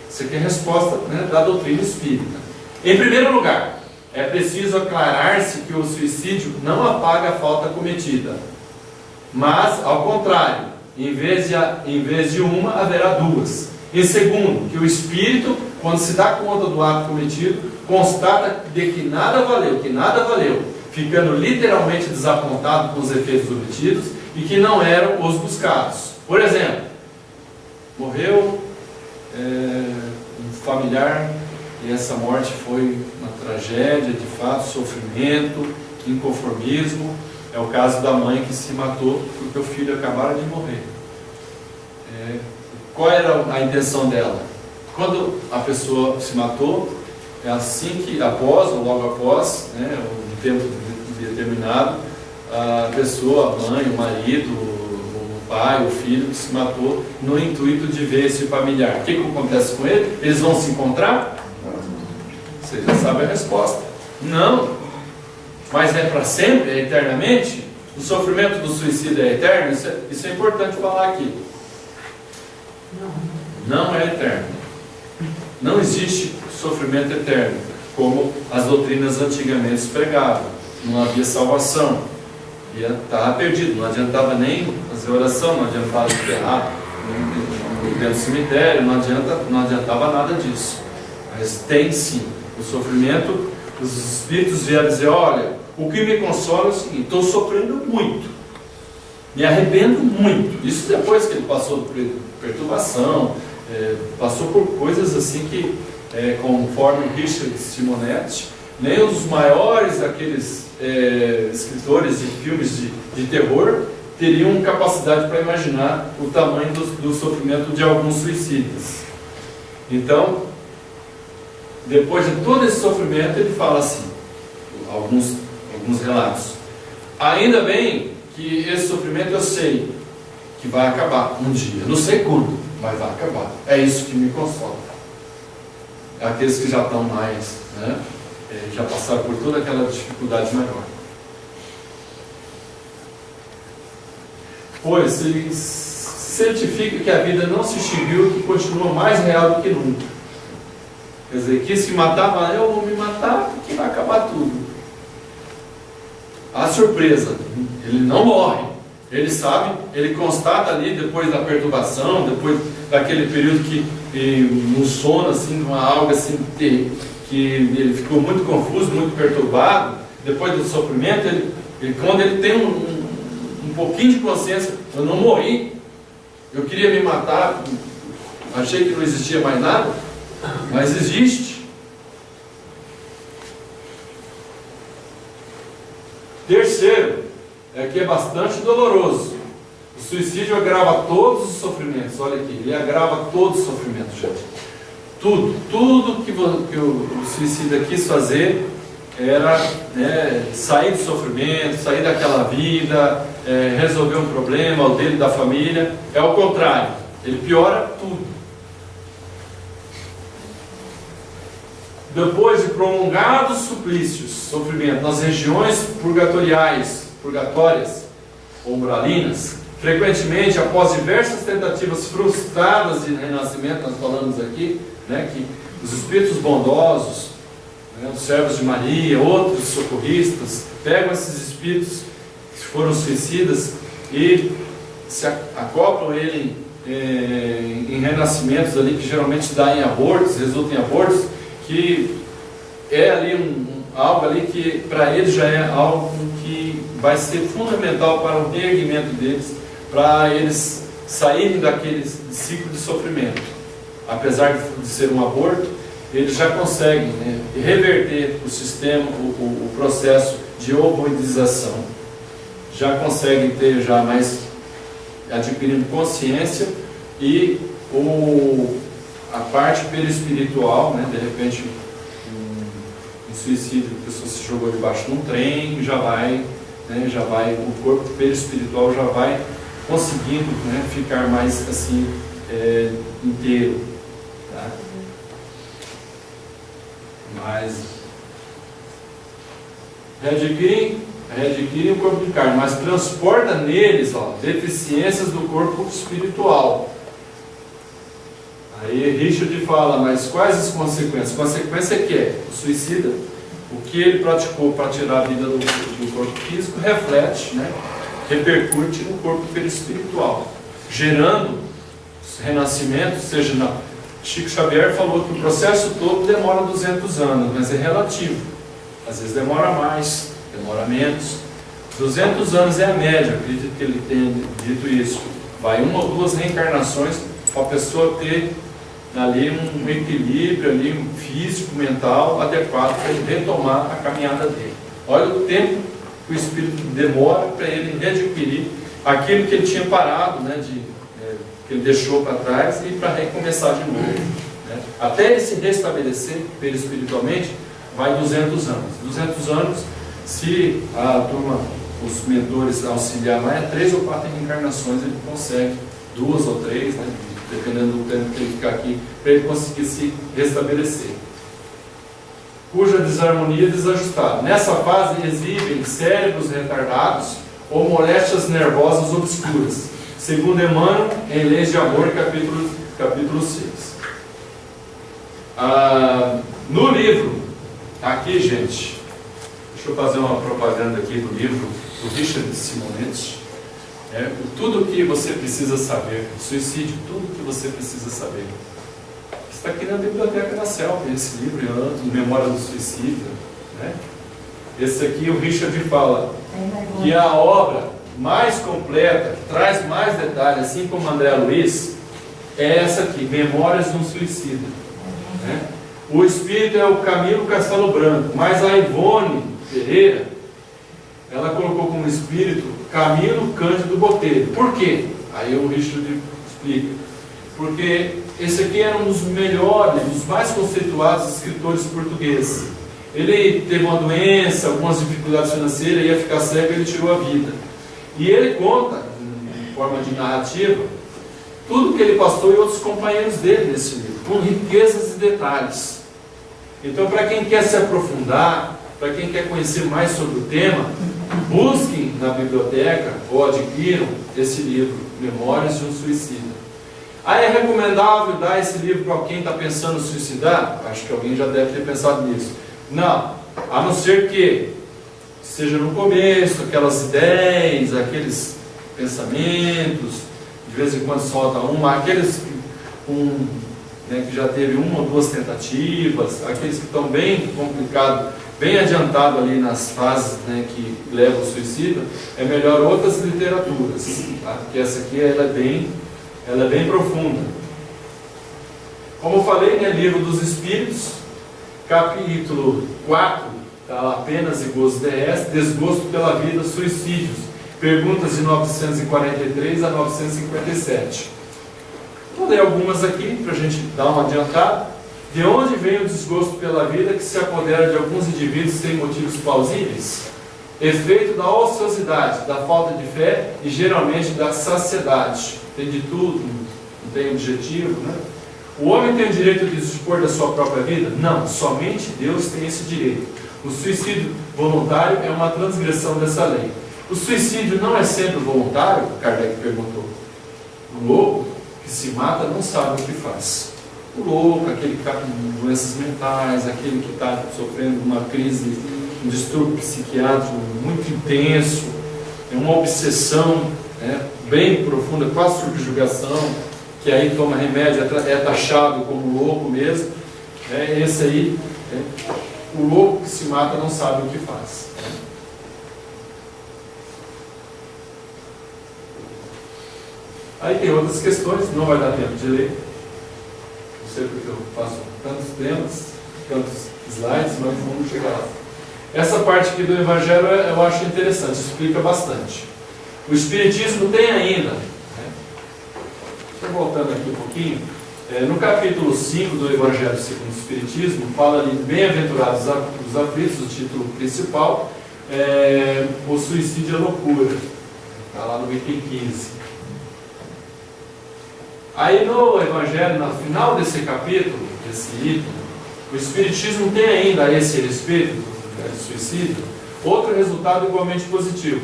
Isso aqui é a resposta, né, da doutrina espírita. Em primeiro lugar, é preciso aclarar-se que o suicídio não apaga a falta cometida, mas, ao contrário, em vez de uma, haverá duas. Em segundo, que o espírito, quando se dá conta do ato cometido, constata de que nada valeu, ficando literalmente desapontado com os efeitos obtidos e que não eram os buscados. Por exemplo, morreu um familiar e essa morte foi uma tragédia, de fato, sofrimento, inconformismo. É o caso da mãe que se matou porque o filho acabara de morrer. Qual era a intenção dela? Quando a pessoa se matou, é assim que após, ou logo após, né, um tempo determinado, a pessoa, a mãe, o marido, o pai, o filho que se matou no intuito de ver esse familiar. O que acontece com ele? Eles vão se encontrar? Você já sabe a resposta. Não. Mas é para sempre? É eternamente? O sofrimento do suicídio é eterno? Isso é importante falar aqui. Não é eterno. Não existe sofrimento eterno, como as doutrinas antigamente pregavam. Não havia salvação. Ia estar perdido. Não adiantava nem fazer oração, não adiantava enterrar dentro do cemitério, não adiantava nada disso. Mas tem sim. O sofrimento, os espíritos vieram dizer: olha, o que me consola é o seguinte, estou sofrendo muito, me arrependo muito. Isso depois que ele passou por perturbação, passou por coisas assim que, conforme Richard Simonetti, nem os maiores aqueles escritores de filmes de terror teriam capacidade para imaginar o tamanho do sofrimento de alguns suicidas. Então, depois de todo esse sofrimento, ele fala assim, alguns relatos: ainda bem que esse sofrimento eu sei que vai acabar um dia, não sei quando, mas vai acabar. É isso que me consola. Aqueles que já estão mais, né, já passaram por toda aquela dificuldade maior. Pois se certifica que a vida não se extinguiu, que continua mais real do que nunca. Quer dizer, quis se matar, eu vou me matar porque vai acabar tudo. A surpresa, ele não morre. Ele sabe, ele constata ali, depois da perturbação, depois daquele período um sono, assim, algo assim, que ele ficou muito confuso, muito perturbado. Depois do sofrimento, quando ele tem um pouquinho de consciência: eu não morri, eu queria me matar, achei que não existia mais nada, mas existe. Terceiro, que é bastante doloroso. O suicídio agrava todos os sofrimentos. Olha aqui, ele agrava todos os sofrimentos, gente. Tudo que o suicida quis fazer era sair do sofrimento, sair daquela vida, resolver um problema, o dele, da família. É o contrário, ele piora tudo. Depois de prolongados suplícios, sofrimento nas regiões purgatórias ou umbralinas, frequentemente após diversas tentativas frustradas de renascimento, nós falamos aqui, né, que os espíritos bondosos, né, os servos de Maria, outros socorristas, pegam esses espíritos que foram suicidas e se acoplam ele em renascimentos ali, que geralmente dá em abortos, resulta em abortos, que é ali algo ali que para eles já é algo que vai ser fundamental para o reerguimento deles, para eles saírem daquele ciclo de sofrimento. Apesar de ser um aborto, eles já conseguem, né, reverter o sistema, o processo de ovoidização, já conseguem ter já mais adquirindo consciência e a parte perispiritual, né, de repente um suicídio, a pessoa se jogou debaixo de um trem, já vai, o corpo perispiritual já vai conseguindo, né, ficar mais assim inteiro, tá? Mas readquirem o corpo de carne, mas transporta neles, deficiências do corpo espiritual. Aí Richard fala, mas quais as consequências? A consequência é que o suicida, o que ele praticou para tirar a vida do corpo físico, reflete, né, repercute no corpo perispiritual, gerando renascimento, seja Chico Xavier falou que o processo todo demora 200 anos, mas é relativo. Às vezes demora mais, demora menos. 200 anos é a média, acredito que ele tenha dito isso. Vai 1 ou 2 reencarnações para a pessoa ter ali um equilíbrio ali, um físico, mental adequado para ele retomar a caminhada dele. Olha o tempo que o espírito demora para ele readquirir aquilo que ele tinha parado, né, que ele deixou para trás, e para recomeçar de novo, né? Até ele se restabelecer espiritualmente, vai 200 anos. 200 anos, se a turma, os mentores auxiliar mais, 3 ou 4 reencarnações ele consegue, 2 ou 3, né, dependendo do tempo que ele ficar aqui, para ele conseguir se restabelecer. Cuja desarmonia é desajustada. Nessa fase exibem cérebros retardados ou moléstias nervosas obscuras, segundo Emmanuel, em Leis de Amor, capítulo 6. No livro, aqui, gente, deixa eu fazer uma propaganda aqui do livro do Richard Simonetti, tudo o que você precisa saber, suicídio, tudo o que você precisa saber. Está aqui na biblioteca da CELP, esse livro, Memória do Suicídio, né? Esse aqui o Richard fala que a obra mais completa, que traz mais detalhes, assim como André Luiz, é essa aqui, Memórias de um Suicida, né? O espírito é o Camilo Castelo Branco, mas a Ivone Pereira, ela colocou como espírito Camilo Cândido Botelho. Por quê? Aí o Richard explica. Porque esse aqui era um dos melhores, dos mais conceituados escritores portugueses. Ele teve uma doença, algumas dificuldades financeiras, ia ficar cego e ele tirou a vida. E ele conta, em forma de narrativa, tudo que ele passou e outros companheiros dele nesse livro, com riquezas e detalhes. Então, para quem quer se aprofundar, para quem quer conhecer mais sobre o tema, busquem na biblioteca ou adquiram esse livro, Memórias de um Suicida. É recomendável dar esse livro para quem está pensando em suicidar? Acho que alguém já deve ter pensado nisso. Não, a não ser que seja no começo, aquelas ideias, aqueles pensamentos, de vez em quando solta aqueles que já teve 1 ou 2 tentativas, aqueles que estão bem complicados, bem adiantado ali nas fases, né, que levam ao suicídio, é melhor outras literaturas, tá? Porque essa aqui ela é bem profunda. Como eu falei, né, Livro dos Espíritos, capítulo 4, tá lá, Penas e Gozos Terrestres, Desgosto pela Vida, Suicídios, perguntas de 943 a 957. Vou ler algumas aqui para a gente dar uma adiantada. De onde vem o desgosto pela vida que se apodera de alguns indivíduos sem motivos plausíveis? Efeito da ociosidade, da falta de fé e geralmente da saciedade. Tem de tudo, não tem objetivo, né? O homem tem o direito de dispor da sua própria vida? Não, somente Deus tem esse direito. O suicídio voluntário é uma transgressão dessa lei. O suicídio não é sempre voluntário? Kardec perguntou. O louco que se mata não sabe o que faz. O louco, aquele que está com doenças mentais, aquele que está sofrendo uma crise, um distúrbio psiquiátrico muito intenso, uma obsessão, né, bem profunda, quase subjugação, que aí toma remédio, é taxado como louco mesmo. Esse aí, o louco que se mata não sabe o que faz. Aí tem outras questões, não vai dar tempo de ler. Não sei porque eu faço tantos temas, tantos slides, mas vamos chegar lá. Essa parte aqui do Evangelho eu acho interessante, explica bastante. O Espiritismo tem ainda, voltando aqui um pouquinho, no capítulo 5 do Evangelho segundo o Espiritismo, fala ali, bem-aventurados os aflitos, o título principal, o suicídio é loucura, está lá no item 15. Aí no Evangelho, no final desse capítulo, desse item, o Espiritismo tem ainda a esse respeito do suicídio outro resultado igualmente positivo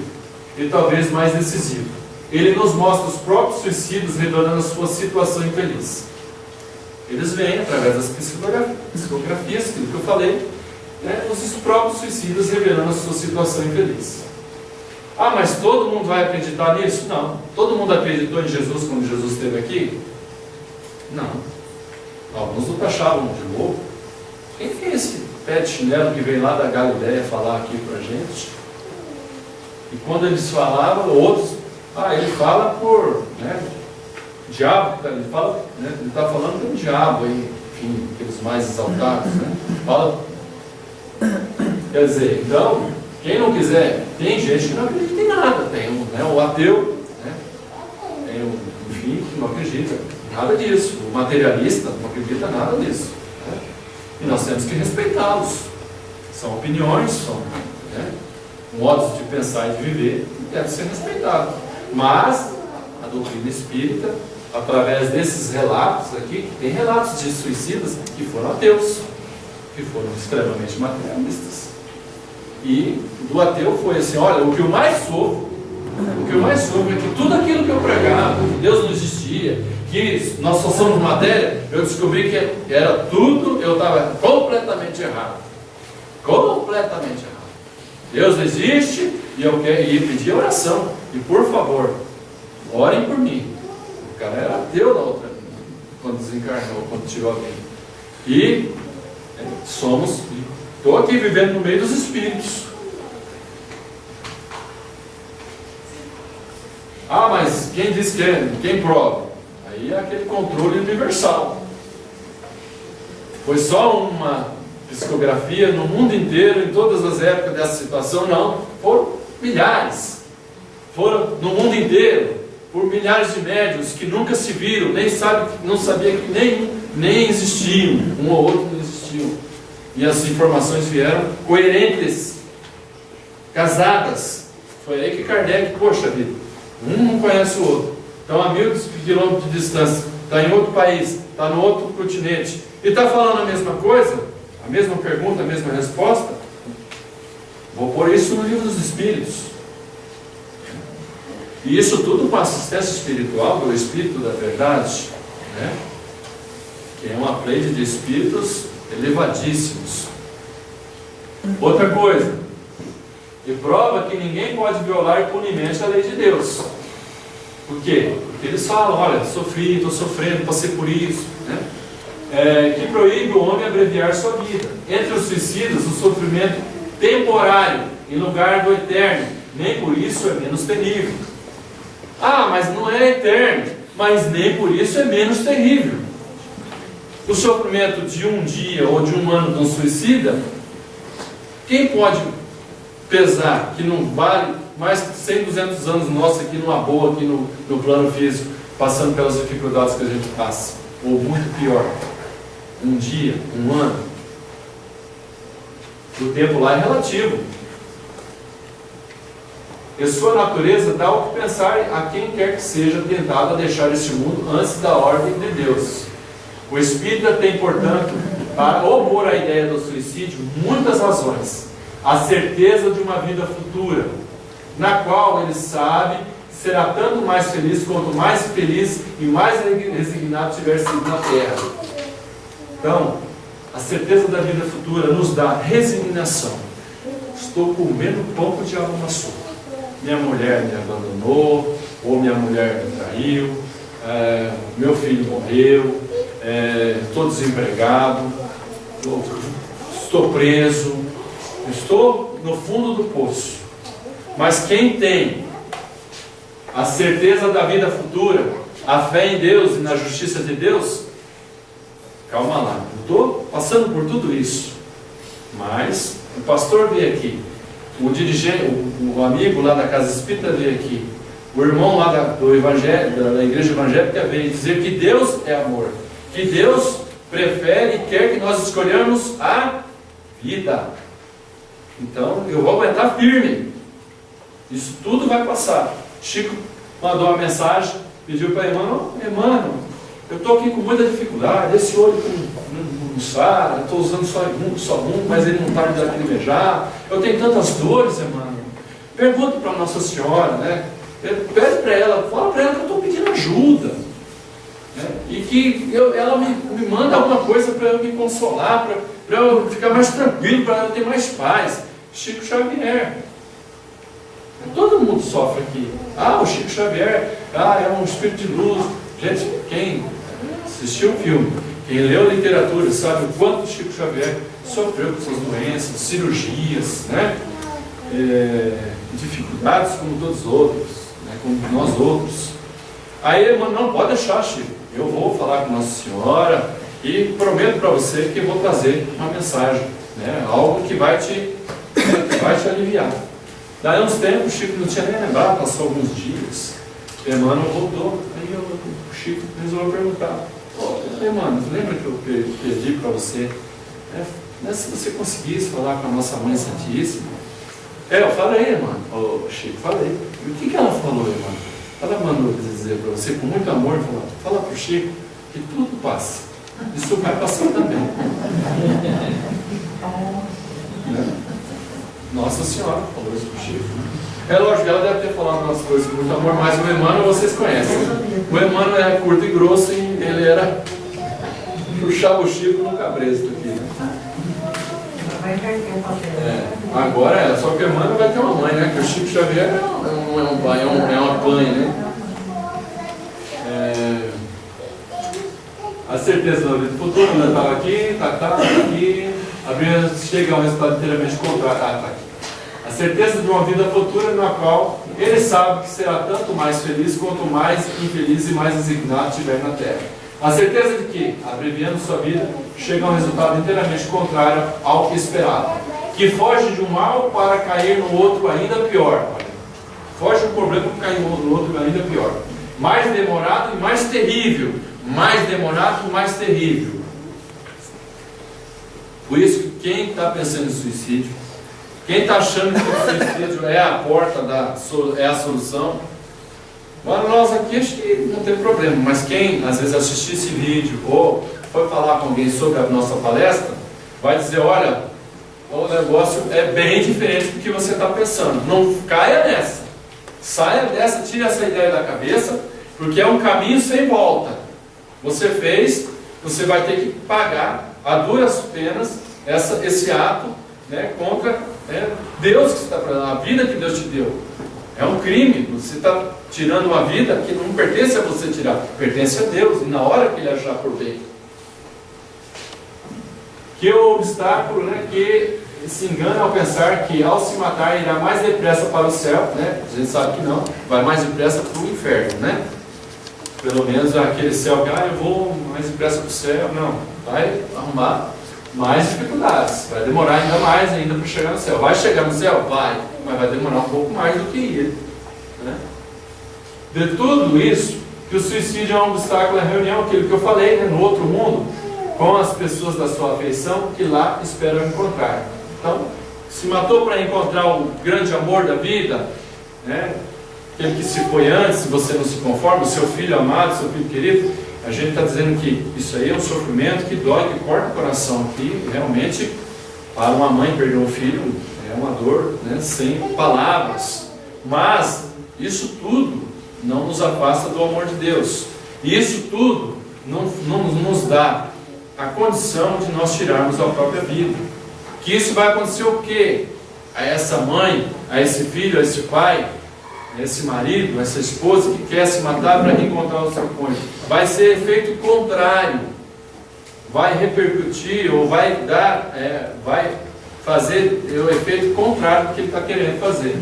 e talvez mais decisivo. Ele nos mostra os próprios suicidas revelando a sua situação infeliz. Eles veem, através das psicografias, aquilo que eu falei, os próprios suicidas revelando a sua situação infeliz. Ah, mas todo mundo vai acreditar nisso? Não. Todo mundo acreditou em Jesus quando Jesus esteve aqui? Não. Alguns o taxavam de louco. Quem é esse pé de chinelo que veio lá da Galileia falar aqui pra gente? E quando eles falavam, outros, ele fala por, diabo, ele fala, ele está falando do diabo aí, enfim, aqueles mais exaltados, fala, quer dizer, então, quem não quiser, tem gente que não acredita em nada, tem o ateu, tem o, enfim, que não acredita em nada disso, o materialista não acredita em nada disso, e nós temos que respeitá-los, são opiniões, são modos de pensar e de viver, e deve ser respeitado. Mas a doutrina espírita, através desses relatos aqui, tem relatos de suicidas que foram ateus, que foram extremamente materialistas. E do ateu foi assim, olha, o que eu mais sofro é que tudo aquilo que eu pregava, que Deus não existia, que nós só somos matéria, eu descobri que era tudo, eu estava completamente errado. Completamente errado. Deus existe e pedi oração. E por favor, orem por mim. O cara era ateu na outra, quando desencarnou, quando tirou a vida. E estou aqui vivendo no meio dos espíritos. Ah, mas quem diz que é? Quem prova? Aí é aquele controle universal. Foi só uma psicografia no mundo inteiro, em todas as épocas dessa situação? Não, foram milhares. Foram no mundo inteiro, por milhares de médiuns que nunca se viram, não sabia que nem existiam, um ou outro não existiam. E as informações vieram coerentes, casadas. Foi aí que Kardec, poxa vida, um não conhece o outro. Então a 1000 quilômetros de distância, está em outro país, está no outro continente, e está falando a mesma coisa, a mesma pergunta, a mesma resposta. Vou pôr isso no Livro dos Espíritos. E isso tudo com assistência espiritual do Espírito da Verdade, que é uma pleide de espíritos elevadíssimos. Outra coisa, e prova que ninguém pode violar impunemente a lei de Deus. Por quê? Porque eles falam, olha, sofri, estou sofrendo, passei por isso, que proíbe o homem abreviar sua vida. Entre os suicidas, o sofrimento temporário em lugar do eterno, nem por isso é menos terrível. Ah, mas não é eterno, mas nem por isso é menos terrível. O sofrimento de um dia ou de um ano de um suicida, quem pode pesar que não vale mais de 100, 200 anos nosso aqui numa boa, aqui no plano físico, passando pelas dificuldades que a gente passa, ou muito pior, um dia, um ano. O tempo lá é relativo. E sua natureza dá o que pensar a quem quer que seja tentado a deixar este mundo antes da ordem de Deus. O espírita tem, portanto, para opor à ideia do suicídio, muitas razões. A certeza de uma vida futura, na qual ele sabe que será tanto mais feliz quanto mais feliz e mais resignado tiver sido na terra. Então, a certeza da vida futura nos dá resignação. Estou comendo pão com o diabo amassou. Minha mulher me abandonou, ou minha mulher me traiu, meu filho morreu, estou desempregado, estou preso, estou no fundo do poço. Mas quem tem a certeza da vida futura, a fé em Deus e na justiça de Deus, calma lá, eu estou passando por tudo isso, mas o pastor veio aqui, o dirigente, o amigo lá da casa espírita veio aqui, o irmão lá do evangelho, da igreja evangélica veio dizer que Deus é amor, que Deus prefere e quer que nós escolhamos a vida. Então eu vou aguentar firme, isso tudo vai passar. Chico mandou uma mensagem, pediu para Emmanuel, eu estou aqui com muita dificuldade, esse olho não sara, eu estou usando só um, mas ele não para de lacrimejar, eu tenho tantas dores, Emmanuel. Pergunta para Nossa Senhora, né? Pede para ela, fala para ela que eu estou pedindo ajuda, né? E que ela me manda alguma coisa para eu me consolar, para eu ficar mais tranquilo, para eu ter mais paz. Chico Xavier. Todo mundo sofre aqui. O Chico Xavier, é um espírito de luz. Gente, quem assistiu o filme, quem leu literatura, sabe o quanto o Chico Xavier sofreu com suas doenças, cirurgias, né? Dificuldades como todos os outros, né? Como nós outros. Aí, não pode deixar, Chico. Eu vou falar com Nossa Senhora e prometo para você que eu vou trazer uma mensagem, né? Algo que vai te aliviar. Daí uns tempos, o Chico não tinha nem lembrado, passou alguns dias. Emmanuel voltou, aí o Chico resolveu perguntar: Emmanuel, lembra que eu pedi para você, se você conseguisse falar com a nossa Mãe Santíssima? Eu falei, Emmanuel, Chico, falei. E o que ela falou, Emmanuel? Ela mandou dizer para você, com muito amor, fala para o Chico que tudo passa. Isso vai passar também. Nossa Senhora falou isso para o Chico. É lógico que ela deve ter falado umas coisas com muito amor, mas o Emmanuel vocês conhecem. O Emmanuel era curto e grosso e ele era puxava o Chico no cabresto aqui. Agora só que o Emmanuel vai ter uma mãe, né? Que o Chico Xavier é uma panha, né? A certeza da vida futura, né? Estava aqui, tá aqui. A Bíblia chega a um resultado inteiramente contrário. Tá aqui. A certeza de uma vida futura na qual ele sabe que será tanto mais feliz quanto mais infeliz e mais resignado estiver na terra. A certeza de que, abreviando sua vida, chega a um resultado inteiramente contrário ao que esperava. Que foge de um mal para cair no outro ainda pior. Foge do problema para cair no outro ainda pior. Mais demorado e mais terrível. Mais demorado e mais terrível. Por isso que quem está pensando em suicídio, quem está achando que o suicídio é a porta, é a solução, agora nós aqui acho que não tem problema, mas quem às vezes assistir esse vídeo ou foi falar com alguém sobre a nossa palestra, vai dizer, olha, o negócio é bem diferente do que você está pensando. Não caia nessa. Saia dessa, tire essa ideia da cabeça, porque é um caminho sem volta. Você fez, você vai ter que pagar a duras penas esse ato, né, contra Deus que está fazendo, a vida que Deus te deu. É um crime, você está tirando uma vida que não pertence a você tirar, pertence a Deus, e na hora que Ele achar por bem. Que o obstáculo, né, que se engana ao pensar que ao se matar irá mais depressa para o céu, né? A gente sabe que não, vai mais depressa para o inferno, né? Pelo menos aquele céu que, eu vou mais depressa para o céu, não, vai arrumar mais dificuldades, vai demorar ainda mais ainda para chegar no céu. Vai chegar no céu? Vai, mas vai demorar um pouco mais do que ir, né? De tudo isso, que o suicídio é um obstáculo à reunião, aquilo que eu falei, né, no outro mundo, com as pessoas da sua afeição que lá esperam encontrar. Então, se matou para encontrar o grande amor da vida, né, aquele que se foi antes, se você não se conforma, o seu filho amado, seu filho querido, a gente está dizendo que isso aí é um sofrimento que dói, que corta o coração, que realmente, para uma mãe perder um filho, é uma dor, né, sem palavras. Mas, isso tudo não nos afasta do amor de Deus. Isso tudo não nos dá a condição de nós tirarmos a própria vida. Que isso vai acontecer o quê? A essa mãe, a esse filho, a esse pai, a esse marido, a essa esposa que quer se matar para reencontrar o seu cônjuge. Vai ser efeito contrário. Vai repercutir ou vai dar, vai fazer o efeito contrário do que ele está querendo fazer.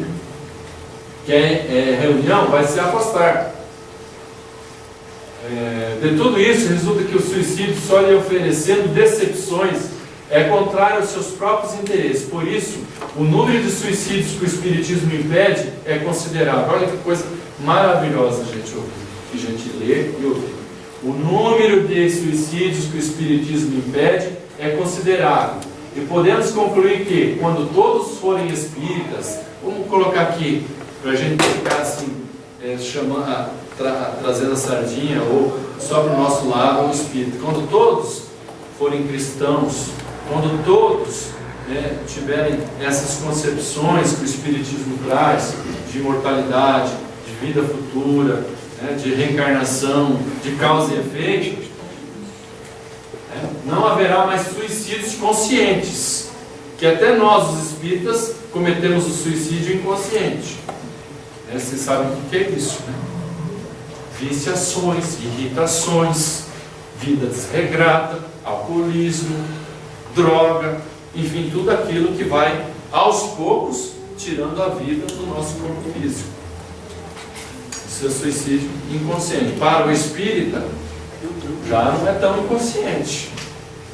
Que é reunião, vai se afastar. De tudo isso, resulta que o suicídio só lhe oferecendo decepções é contrário aos seus próprios interesses. Por isso, o número de suicídios que o Espiritismo impede é considerável. Olha que coisa maravilhosa, gente, ouvir, que a gente lê e ouvir. O número de suicídios que o Espiritismo impede é considerável. E podemos concluir que, quando todos forem espíritas, vamos colocar aqui, para a gente ficar assim, trazendo a sardinha, ou só para o nosso lado, o espírito. Quando todos forem cristãos, quando todos tiverem essas concepções que o Espiritismo traz, de imortalidade, de vida futura, de reencarnação, de causa e efeito, não haverá mais suicídios conscientes, que até nós, os espíritas, cometemos o suicídio inconsciente. Vocês sabem o que é isso, né? Viciações, irritações, vida desregrada, alcoolismo, droga, enfim, tudo aquilo que vai, aos poucos, tirando a vida do nosso corpo físico. Isso é suicídio inconsciente. Para o espírita, já não é tão inconsciente.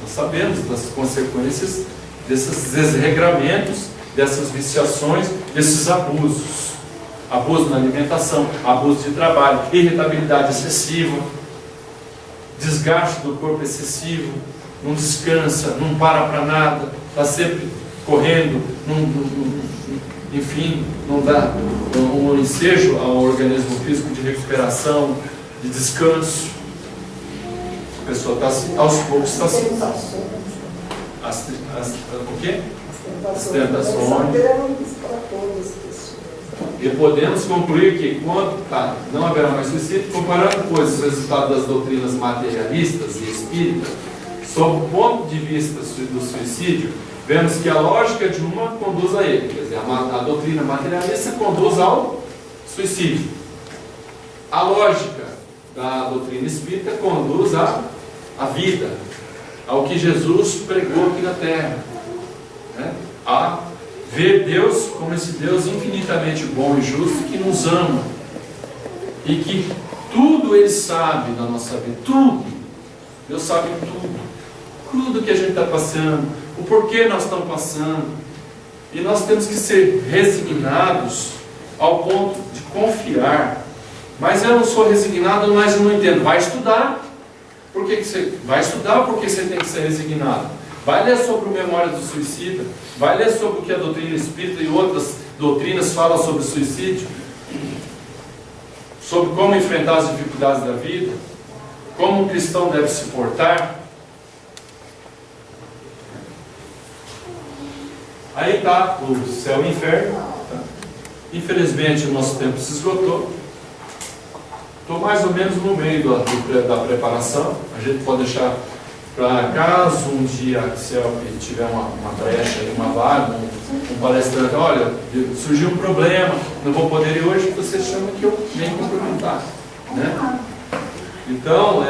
Nós sabemos das consequências desses desregramentos, dessas viciações, desses abusos. Abuso na alimentação, abuso de trabalho, irritabilidade excessiva, desgaste do corpo excessivo, não descansa, não para nada, está sempre correndo, enfim, não dá um ensejo ao organismo físico de recuperação, de descanso. A pessoa está aos poucos está se... O quê? As tentações. E podemos concluir que, quando não haverá mais suicídio, comparando, pois, os resultados das doutrinas materialistas e espíritas, sob o ponto de vista do suicídio, vemos que a lógica de uma conduz a ele. Quer dizer, a doutrina materialista conduz ao suicídio. A lógica da doutrina espírita conduz à vida, ao que Jesus pregou aqui na Terra, a ver Deus como esse Deus infinitamente bom e justo que nos ama e que tudo Ele sabe da nossa vida, tudo. Deus sabe tudo que a gente está passando, o porquê nós estamos passando, e nós temos que ser resignados ao ponto de confiar. Mas eu não sou resignado, mas eu não entendo. Vai estudar. Por que você vai estudar? Porque você tem que ser resignado. Vai ler sobre o Memória do Suicida, vai ler sobre o que a doutrina espírita e outras doutrinas falam sobre o suicídio, sobre como enfrentar as dificuldades da vida, como um cristão deve se portar. Aí está o céu e o inferno. Infelizmente o nosso tempo se esgotou. Estou mais ou menos no meio da preparação. A gente pode deixar para caso um dia a CELP tiver uma brecha, uma vaga, um palestrante, olha, surgiu um problema, não vou poder ir hoje, você chama que eu venho complementar, né? Então,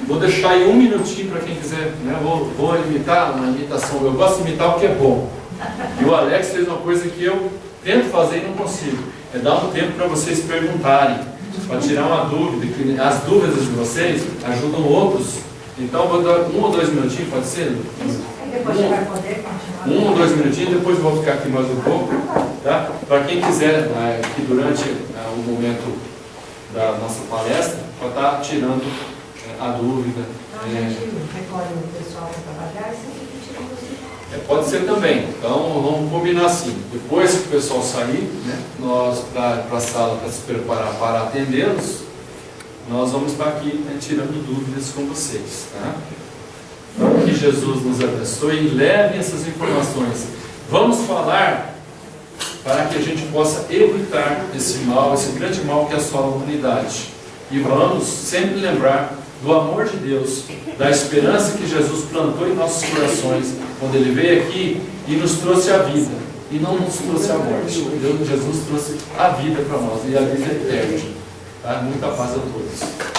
vou deixar aí um minutinho para quem quiser, né? Vou imitar uma imitação, eu gosto de imitar o que é bom. E o Alex fez uma coisa que eu tento fazer e não consigo, é dar um tempo para vocês perguntarem, para tirar uma dúvida, que as dúvidas de vocês ajudam outros. Então, vou dar 1 ou 2 minutinhos, pode ser? Depois você vai poder continuar. 1 ou 2 minutinhos, depois eu vou ficar aqui mais um pouco. Tá? Para quem quiser, que durante o momento da nossa palestra, para estar tirando a dúvida. Então, a gente recolhe o pessoal para trabalhar e sempre tira você. Pode ser também. Então, vamos combinar assim. Depois que o pessoal sair, né, nós para a sala, para se preparar para atendê-los, nós vamos estar aqui, né, tirando dúvidas com vocês. Tá? Então, que Jesus nos abençoe e leve essas informações. Vamos falar para que a gente possa evitar esse mal, esse grande mal que assola a humanidade. E vamos sempre lembrar do amor de Deus, da esperança que Jesus plantou em nossos corações, quando Ele veio aqui e nos trouxe a vida, e não nos trouxe a morte. Jesus trouxe a vida para nós, e a vida eterna. Tá? Muita paz a todos.